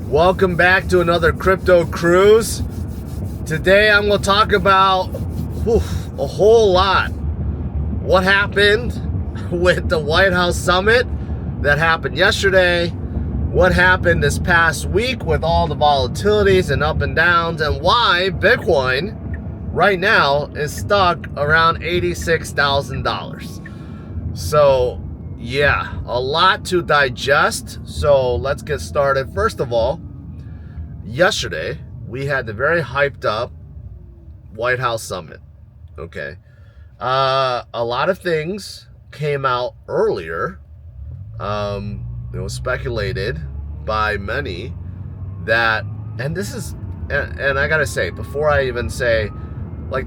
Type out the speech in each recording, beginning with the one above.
Welcome back to another crypto cruise. Today I'm going to talk about a whole lot. What happened with the White House summit that happened yesterday? What happened this past week with all the volatilities and up and downs, and why Bitcoin right now is stuck around $86,000. So yeah, a lot to digest. So let's get started. First of all, yesterday we had the very hyped up White House summit. Okay. A lot of things came out earlier. It was speculated by many that, and this is, and I gotta say, before I even say, like,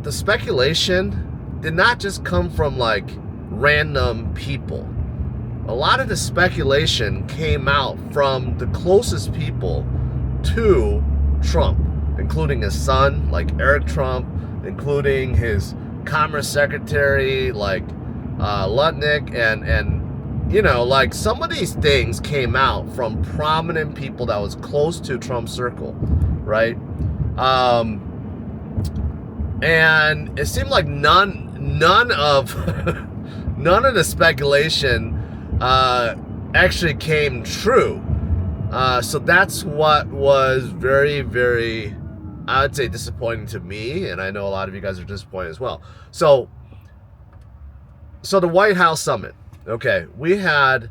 the speculation did not just come from like random people. A lot of the speculation came out from the closest people to Trump, including his son, like Eric Trump, including his Commerce Secretary, like Lutnick, and you know, like, some of these things came out from prominent people that was close to Trump's circle, right? And it seemed like none of the speculation actually came true. So that's what was very, very, I would say, disappointing to me, and I know a lot of you guys are disappointed as well. So the White House summit, okay, we had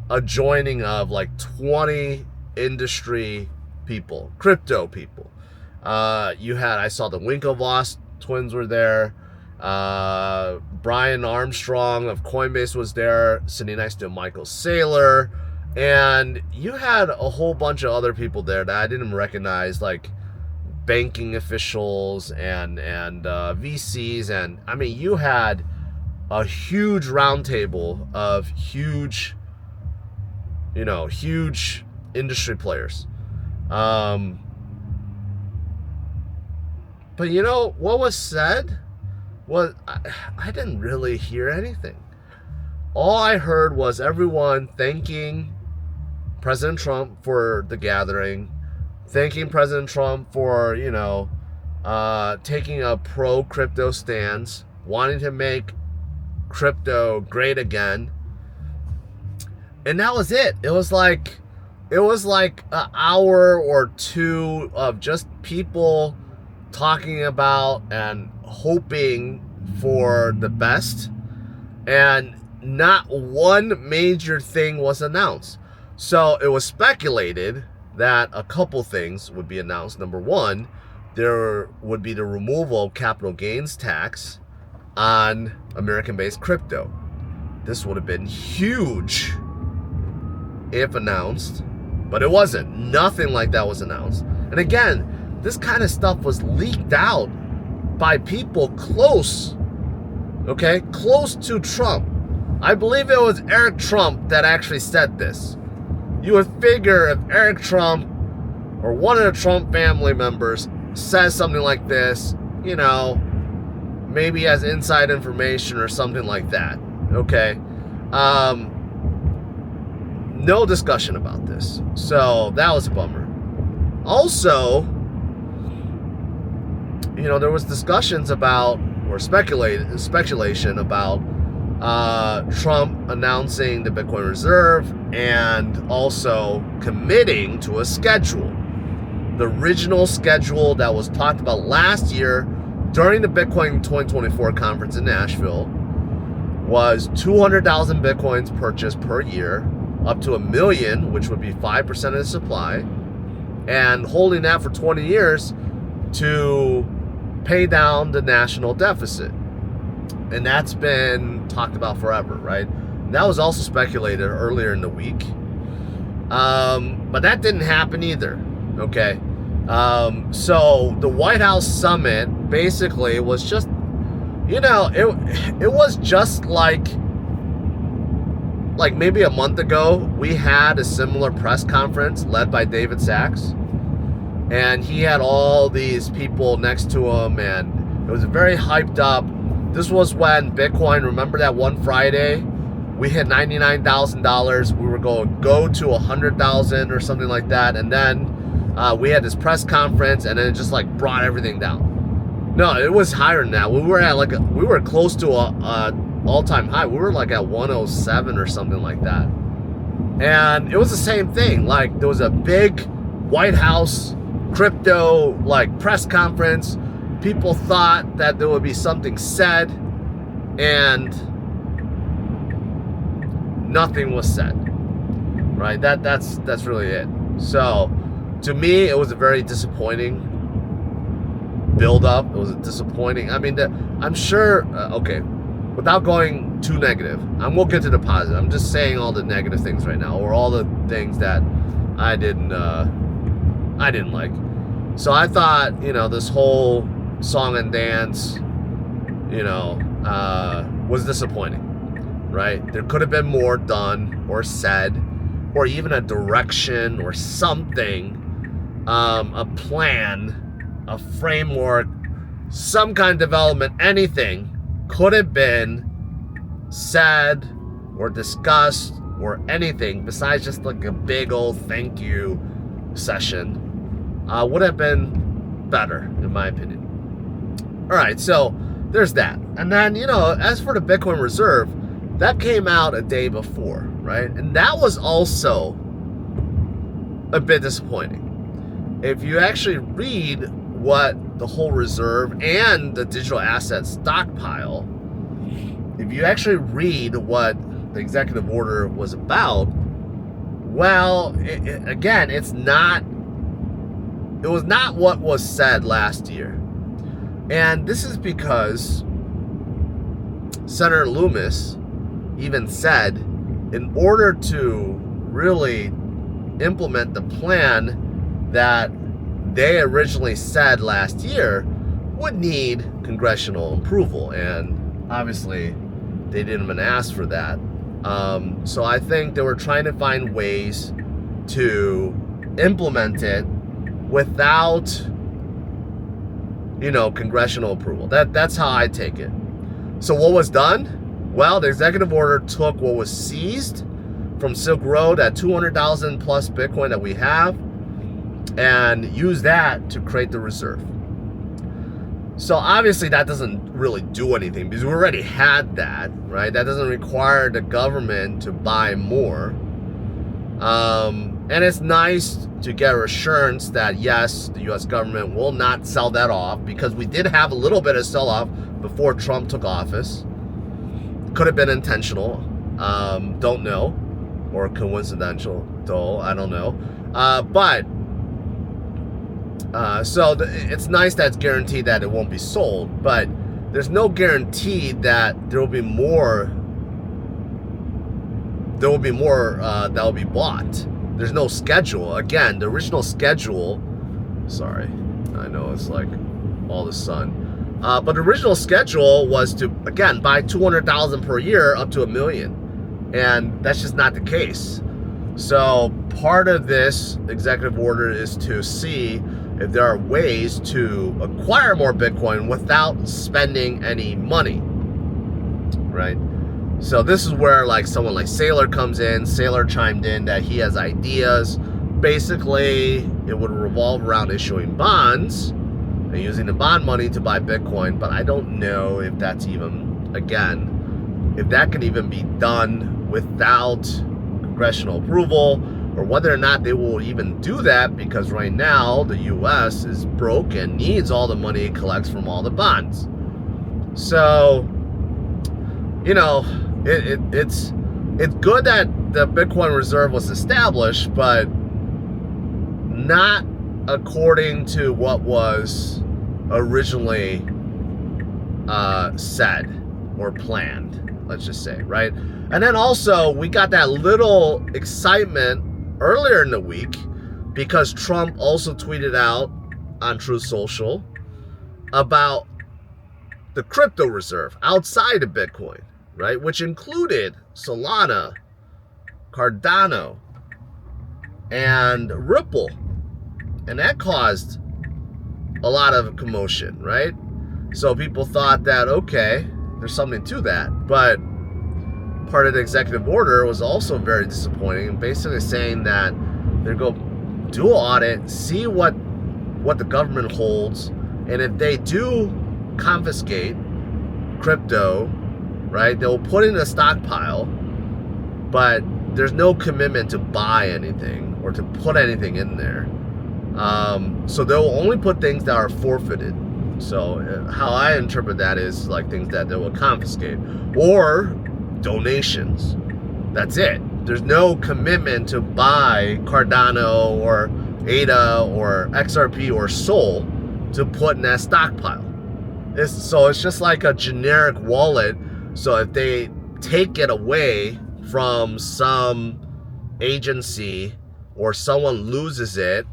a joining of like 20 industry people, crypto people. I saw the Winklevoss twins were there. Brian Armstrong of Coinbase was there, sitting next to Michael Saylor. And you had a whole bunch of other people there that I didn't recognize, like banking officials and VCs. And I mean, you had a huge roundtable of huge industry players. But you know what was said was, I didn't really hear anything. All I heard was everyone thanking President Trump for the gathering, thanking President Trump for, taking a pro-crypto stance, wanting to make crypto great again. And that was it. It was like an hour or two of just people talking about and hoping for the best, and not one major thing was announced. So it was speculated that a couple things would be announced. Number one, there would be the removal of capital gains tax on American-based crypto. This would have been huge if announced, but it wasn't. Nothing like that was announced. And again, this kind of stuff was leaked out by people close to Trump. I believe it was Eric Trump that actually said this. You would figure if Eric Trump or one of the Trump family members says something like this, maybe has inside information or something like that. Okay. No discussion about this. So that was a bummer. Also, there was discussions about, or speculation about Trump announcing the Bitcoin Reserve and also committing to a schedule. The original schedule that was talked about last year during the Bitcoin 2024 conference in Nashville was 200,000 Bitcoins purchased per year, up to 1 million, which would be 5% of the supply, and holding that for 20 years to pay down the national deficit. And that's been talked about forever, right? That was also speculated earlier in the week. But that didn't happen either, okay? So the White House summit basically was just, it was just like maybe a month ago, we had a similar press conference led by David Sachs. And he had all these people next to him, and it was very hyped up. This was when Bitcoin, remember that one Friday we hit $99,000. We were going to go to 100,000 or something like that. And then we had this press conference, and then it just like brought everything down. No, it was higher than that. We were at like we were close to a all-time high. We were like at 107 or something like that. And it was the same thing. Like there was a big White House crypto like press conference. People thought that there would be something said, and nothing was said. Right? That's really it. So to me, it was a very disappointing build-up. It was a disappointing. I mean, I'm sure. Okay, without going too negative, I won't get to the positive. I'm just saying all the negative things right now, or all the things that I didn't like. So I thought, this whole song and dance, was disappointing. Right? There could have been more done or said, or even a direction or something, a plan, a framework, some kind of development, anything could have been said or discussed or anything besides just like a big old thank you session would have been better, in my opinion. All right, so there's that. And then, as for the Bitcoin reserve, that came out a day before, right? And that was also a bit disappointing. If you actually read what the whole reserve and the digital asset stockpile, if you actually read what the executive order was about, well, again, it was not what was said last year. And this is because Senator Loomis even said, in order to really implement the plan that they originally said last year, would need congressional approval. And obviously, they didn't even ask for that. So I think they were trying to find ways to implement it without, congressional approval. That's how I take it. So what was done? Well, the executive order took what was seized from Silk Road at 200,000 plus Bitcoin that we have, and used that to create the reserve. So obviously that doesn't really do anything because we already had that, right? That doesn't require the government to buy more. And it's nice to get assurance that yes, the US government will not sell that off, because we did have a little bit of sell-off before Trump took office. Could have been intentional, don't know, or coincidental, though, I don't know. So it's nice that it's guaranteed that it won't be sold, but there's no guarantee that there will be more. There will be more that will be bought. There's no schedule. Again, the original schedule. Sorry, I know it's like all the sun. But the original schedule was to, again, buy 200,000 per year up to $1 million. And that's just not the case. So part of this executive order is to see if there are ways to acquire more Bitcoin without spending any money, right? So this is where like someone like Saylor comes in. Saylor chimed in that he has ideas. Basically, it would revolve around issuing bonds and using the bond money to buy Bitcoin, but I don't know if that's even, again, if that can even be done without congressional approval, or whether or not they will even do that, because right now the US is broke and needs all the money it collects from all the bonds. So, it's good that the Bitcoin reserve was established, but not according to what was originally said or planned, let's just say, right? And then also, we got that little excitement earlier in the week because Trump also tweeted out on Truth Social about the crypto reserve outside of Bitcoin, right? Which included Solana, Cardano, and Ripple. And that caused a lot of commotion, right? So people thought that, okay, there's something to that. But part of the executive order was also very disappointing, basically saying that they're going to do an audit, see what the government holds, and if they do confiscate crypto, right, they'll put it in a stockpile, but there's no commitment to buy anything or to put anything in there. So they'll only put things that are forfeited. So how I interpret that is like things that they will confiscate or donations. That's it. There's no commitment to buy Cardano or ADA or XRP or Sol to put in that stockpile. So it's just like a generic wallet. So if they take it away from some agency or someone loses it,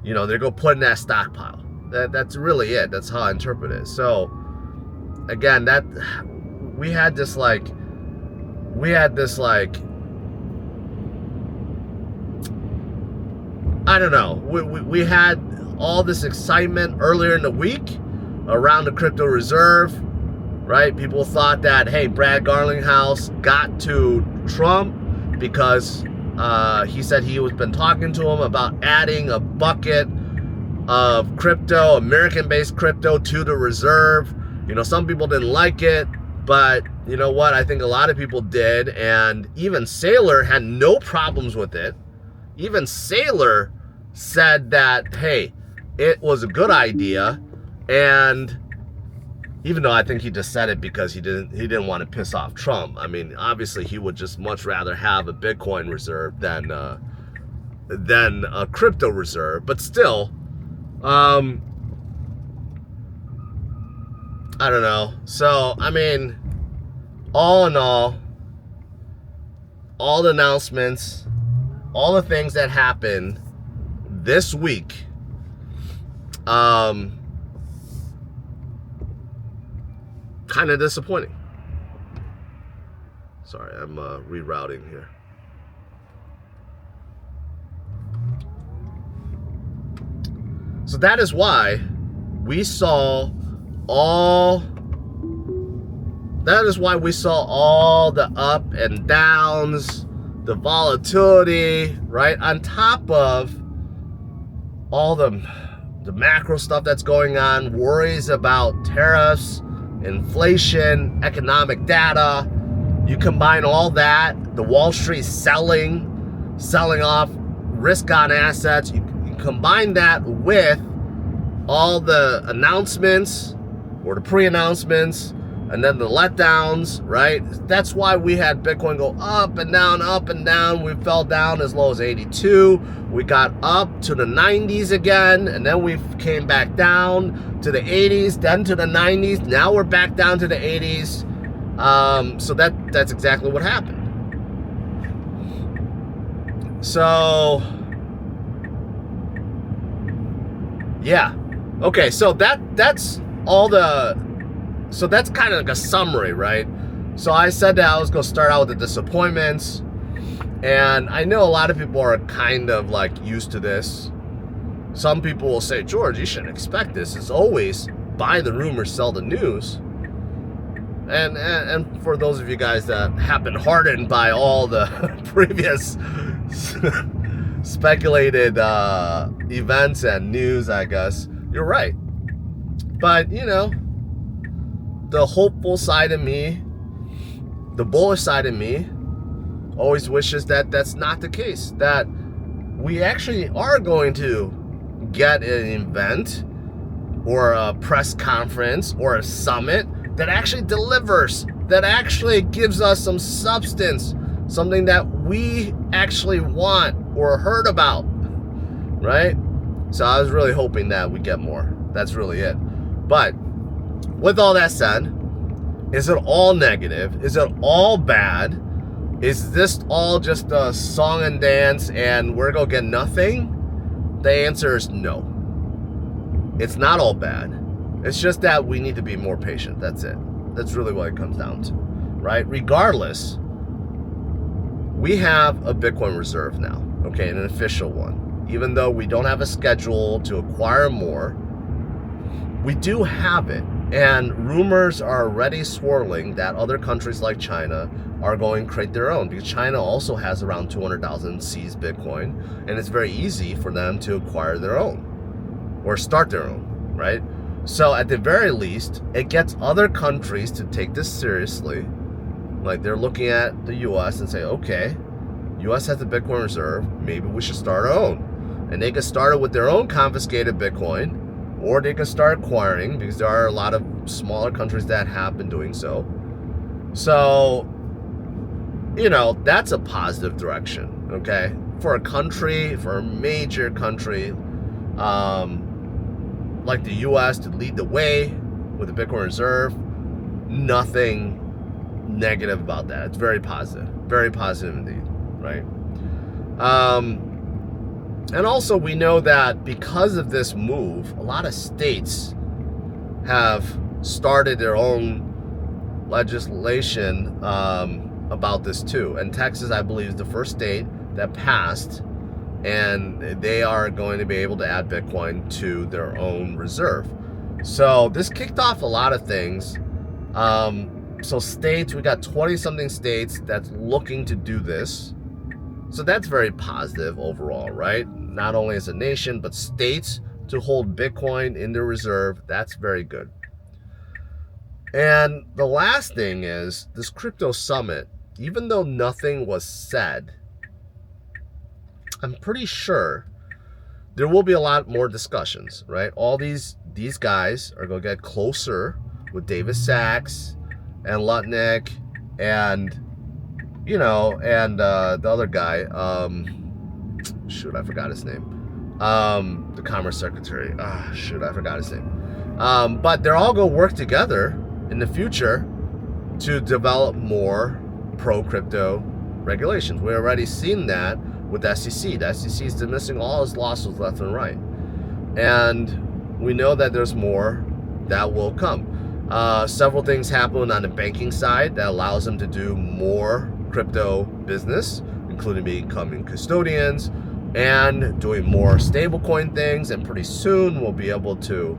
you know, they're going to put in that stockpile. That's really it. That's how I interpret it. So again, that we had this like I don't know. We had all this excitement earlier in the week around the crypto reserve, right? People thought that, hey, Brad Garlinghouse got to Trump because he said he was been talking to him about adding a bucket of crypto, American-based crypto, to the reserve. You know, some people didn't like it, but you know what? I think a lot of people did, and even Saylor had no problems with it. Even Saylor said that, hey, it was a good idea, and even though I think he just said it because he didn't want to piss off Trump. I mean, obviously he would just much rather have a Bitcoin reserve than a crypto reserve, but still, I don't know. So, I mean, all in all the announcements, all the things that happened this week, kind of disappointing. Sorry, I'm rerouting here. So that is why we saw all the up and downs, the volatility, right? On top of all the macro stuff that's going on, worries about tariffs, inflation, economic data. You combine all that, the Wall Street selling off risk-on assets. You combine that with all the announcements or the pre-announcements and then the letdowns, right? That's why we had Bitcoin go up and down, up and down. We fell down as low as 82. We got up to the 90s again, and then we came back down to the 80s, then to the 90s. Now we're back down to the 80s. So that's exactly what happened. So, yeah. Okay, so that's all the... So that's kind of like a summary, right? So I said that I was going to start out with the disappointments. And I know a lot of people are kind of like used to this. Some people will say, George, you shouldn't expect this. It's always buy the rumor, sell the news. And for those of you guys that have been hardened by all the previous speculated events and news, I guess, you're right. But, you know, the hopeful side of me, the bullish side of me, always wishes that that's not the case. That we actually are going to get an event or a press conference or a summit that actually delivers, that actually gives us some substance, something that we actually want or heard about, right? So I was really hoping that we get more. That's really it. But with all that said, is it all negative? Is it all bad? Is this all just a song and dance and we're going to get nothing? The answer is no. It's not all bad. It's just that we need to be more patient. That's it. That's really what it comes down to, right? Regardless, we have a Bitcoin reserve now, okay, an official one. Even though we don't have a schedule to acquire more, we do have it. And rumors are already swirling that other countries like China are going to create their own, because China also has around 200,000 seized Bitcoin, and it's very easy for them to acquire their own or start their own, right? So at the very least, it gets other countries to take this seriously. Like, they're looking at the US and say, okay, US has the Bitcoin reserve, maybe we should start our own. And they can start it with their own confiscated Bitcoin, or they can start acquiring, because there are a lot of smaller countries that have been doing so. So, you know, that's a positive direction, okay? For a country, for a major country like the US to lead the way with the Bitcoin reserve, nothing negative about that. It's very positive indeed, right? And also, we know that because of this move, a lot of states have started their own legislation about this too. And Texas, I believe, is the first state that passed, and they are going to be able to add Bitcoin to their own reserve. So this kicked off a lot of things. So states, we got 20-something states that's looking to do this. So that's very positive overall, right? Not only as a nation, but states to hold Bitcoin in their reserve. That's very good. And the last thing is this crypto summit, even though nothing was said, I'm pretty sure there will be a lot more discussions, right? All these guys are going to get closer with David Sachs and Lutnick and, you know, and the other guy, shoot, I forgot his name. The Commerce Secretary. Shoot, I forgot his name. But they're all going to work together in the future to develop more pro-crypto regulations. We've already seen that with the SEC. The SEC is dismissing all its lawsuits left and right. And we know that there's more that will come. Several things happen on the banking side that allows them to do more crypto business, including becoming custodians and doing more stablecoin things. And pretty soon we'll be able to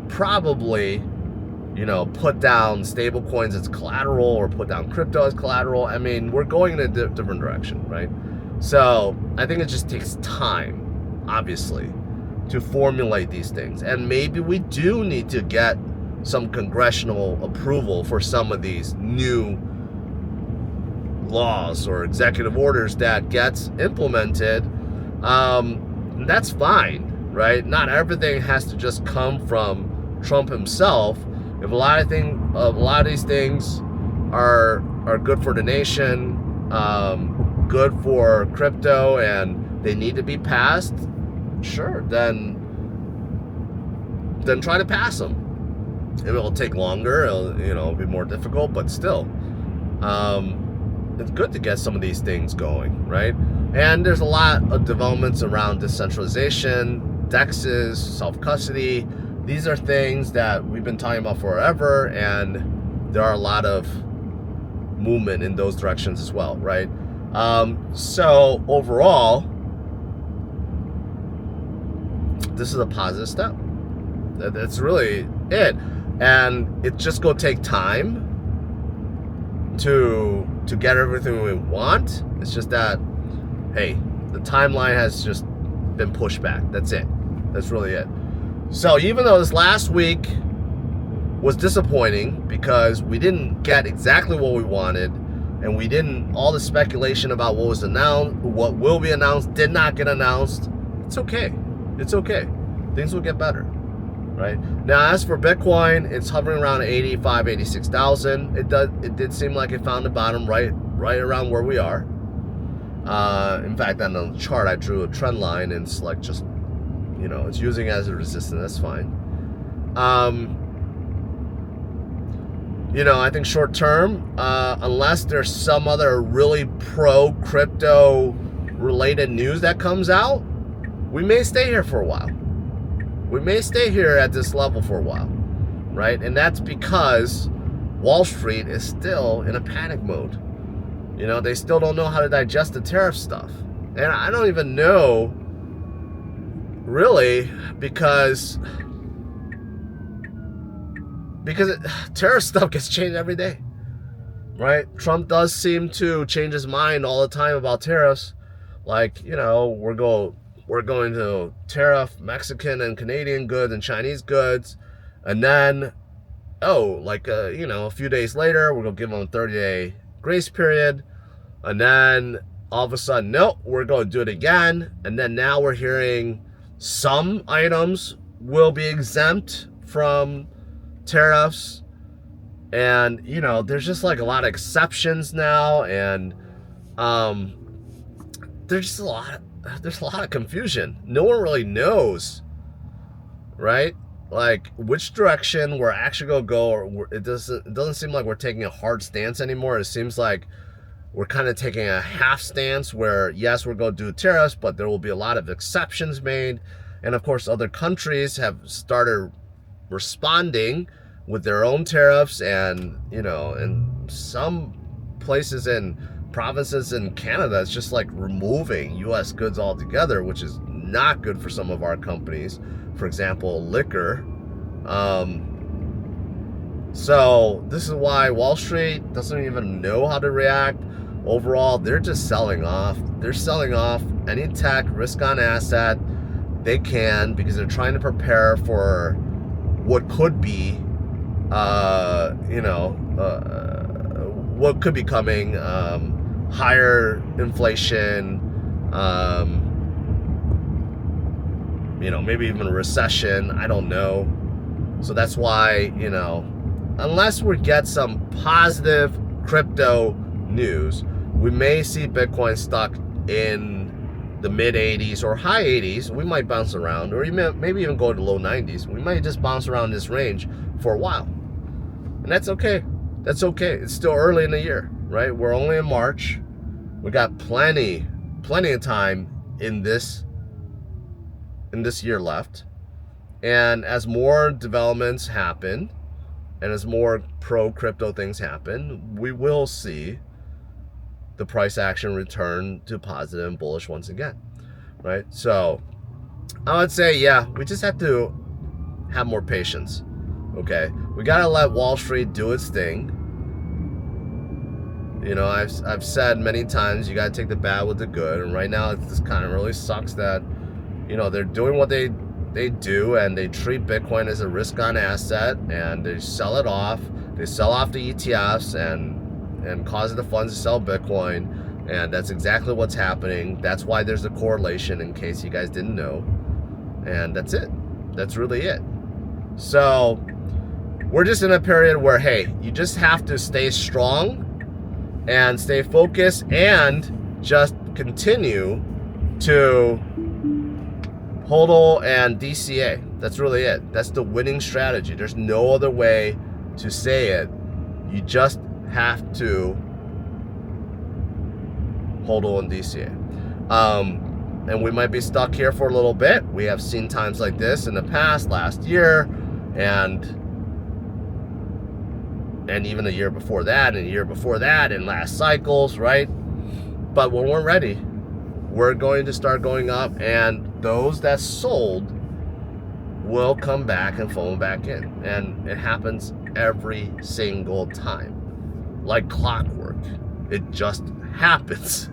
probably, you know, put down stablecoins as collateral or put down crypto as collateral. I mean, we're going in a different direction, right? So I think it just takes time, obviously, to formulate these things. And maybe we do need to get some congressional approval for some of these new laws or executive orders that gets implemented. That's fine, right? Not everything has to just come from Trump himself. If a lot of these things are good for the nation, good for crypto, and they need to be passed, sure, then try to pass them. It'll take longer, it'll be more difficult, but still, it's good to get some of these things going, right? And there's a lot of developments around decentralization, DEXs, self-custody. These are things that we've been talking about forever, and there are a lot of movement in those directions as well, right? So overall, this is a positive step. That's really it. And it's just going to take time to get everything we want. It's just that, hey, the timeline has just been pushed back. That's it. That's really it. So even though this last week was disappointing because we didn't get exactly what we wanted, and we didn't, all the speculation about what was announced, what will be announced, did not get announced, it's okay. It's okay. Things will get better, right? Now, as for Bitcoin, it's hovering around 85, 86,000. It did seem like it found the bottom right around where we are. In fact, on the chart, I drew a trend line, and it's like just, you know, it's using it as a resistance. That's fine. You know, I think short term, unless there's some other really pro-crypto related news that comes out, we may stay here for a while. We may stay here at this level for a while, right? And that's because Wall Street is still in a panic mode. You know, they still don't know how to digest the tariff stuff. And I don't even know, really, because because tariff stuff gets changed every day, right? Trump does seem to change his mind all the time about tariffs. Like, you know, we're going to tariff Mexican and Canadian goods and Chinese goods, and then, oh, like, you know, a few days later, we're going to give them a 30-day grace period, and then all of a sudden, nope, we're going to do it again, and then now we're hearing some items will be exempt from tariffs, and, you know, there's just like a lot of exceptions now, and there's a lot of confusion. No one really knows, right? Like which direction we're actually gonna go, or it doesn't seem like we're taking a hard stance anymore. It seems like we're kind of taking a half stance where, yes, we're going to do tariffs, but there will be a lot of exceptions made. And of course, other countries have started responding with their own tariffs, and, you know, in some places in provinces in Canada, it's just like removing U.S. goods altogether, which is not good for some of our companies. For example, liquor. So this is why Wall Street doesn't even know how to react. Overall, they're just selling off. They're selling off any tech risk on asset they can, because they're trying to prepare for what could be, you know, what could be coming, higher inflation, you know, maybe even a recession. I don't know. So that's why, you know, unless we get some positive crypto news, we may see Bitcoin stuck in the mid 80s or high 80s. We might bounce around, or maybe even go to low 90s. We might just bounce around this range for a while, and that's okay. That's okay. It's still early in the year, right? We're only in March. We got plenty of time in this year left. And as more developments happen, and as more pro-crypto things happen, we will see the price action return to positive and bullish once again, right? So I would say, yeah, we just have to have more patience, okay? We got to let Wall Street do its thing. You know, I've said many times, you got to take the bad with the good, and right now it just kind of really sucks that, you know, they're doing what they do, and they treat Bitcoin as a risk-on asset, and they sell it off. They sell off the ETFs and cause the funds to sell Bitcoin, and that's exactly what's happening. That's why there's a correlation, in case you guys didn't know, and that's it. That's really it. So we're just in a period where, hey, you just have to stay strong and stay focused and just continue to HODL and DCA. That's really it. That's the winning strategy. There's no other way to say it. You just have to HODL and DCA. And we might be stuck here for a little bit. We have seen times like this in the past, last year, and even the year before that, and the year before that, and last cycles, right? But when we're ready, we're going to start going up, and those that sold will come back and fall back in. And it happens every single time, like clockwork. It just happens.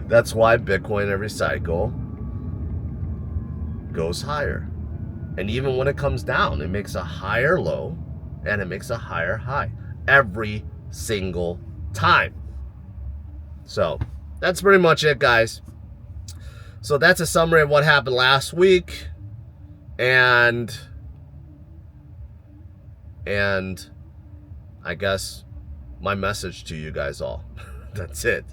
That's why Bitcoin every cycle goes higher. And even when it comes down, it makes a higher low and it makes a higher high every single time. So that's pretty much it, guys. So that's a summary of what happened last week, and I guess my message to you guys all. That's it.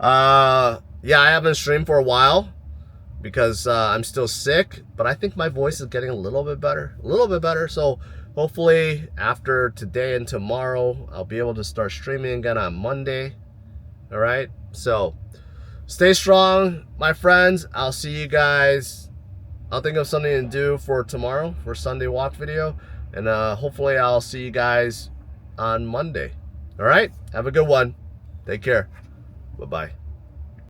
Yeah, I haven't streamed for a while because I'm still sick, but I think my voice is getting a little bit better. So hopefully after today and tomorrow, I'll be able to start streaming again on Monday. All right. So stay strong, my friends. I'll see you guys. I'll think of something to do for tomorrow, for Sunday walk video. And hopefully I'll see you guys on Monday. All right? Have a good one. Take care. Bye-bye.